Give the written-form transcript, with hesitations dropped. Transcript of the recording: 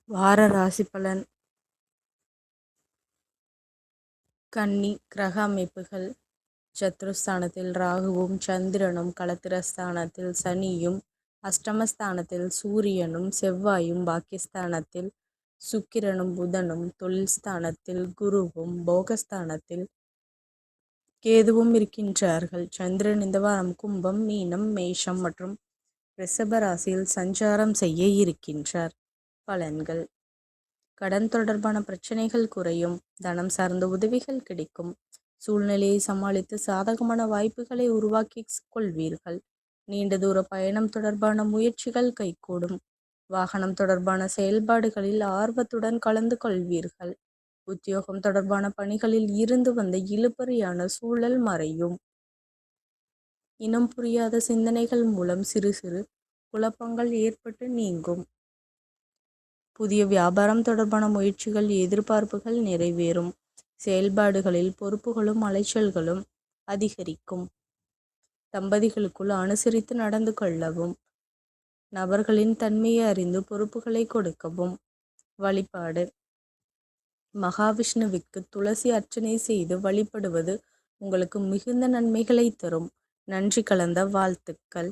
வார ராசி பலன். கன்னி. கிரக அமைப்புகள். சத்ருஸ்தானத்தில் ராகுவும் சந்திரனும், களத்திரஸ்தானத்தில் சனியும், அஷ்டமஸ்தானத்தில் சூரியனும் செவ்வாயும், பாக்கியஸ்தானத்தில் சுக்கிரனும் புதனும், தொழில் ஸ்தானத்தில் குருவும், போகஸ்தானத்தில் கேதுவும் இருக்கின்றார்கள். சந்திரன் இந்த வாரம் கும்பம், மீனம், மேஷம் மற்றும் ரிஷப ராசியில் சஞ்சாரம் செய்ய இருக்கின்றார். பலன்கள். கடன் தொடர்பான பிரச்சனைகள் குறையும். தனம் சார்ந்த உதவிகள் கிடைக்கும். சூழ்நிலையை சமாளித்து சாதகமான வாய்ப்புகளை உருவாக்கி கொள்வீர்கள். நீண்ட தூர பயணம் தொடர்பான முயற்சிகள் கைகூடும். வாகனம் தொடர்பான செயல்பாடுகளில் ஆர்வத்துடன் கலந்து கொள்வீர்கள். உத்தியோகம் தொடர்பான பணிகளில் இருந்து வந்த இழுபறியான சூழல் மறையும். இனம் புரியாத சிந்தனைகள் மூலம் சிறு சிறு குழப்பங்கள் ஏற்பட்டு நீங்கும். புதிய வியாபாரம் தொடர்பான முயற்சிகள், எதிர்பார்ப்புகள் நிறைவேறும். செயல்பாடுகளில் பொறுப்புகளும் அலைச்சல்களும் அதிகரிக்கும். தம்பதிகளுக்குள் அனுசரித்து நடந்து கொள்ளவும். நபர்களின் தன்மையை அறிந்து பொறுப்புகளை கொடுக்கவும். வழிபாடு. மகாவிஷ்ணுவிற்கு துளசி அர்ச்சனை செய்து வழிபடுவது உங்களுக்கு மிகுந்த நன்மைகளை தரும். நன்றி கலந்த வாழ்த்துக்கள்.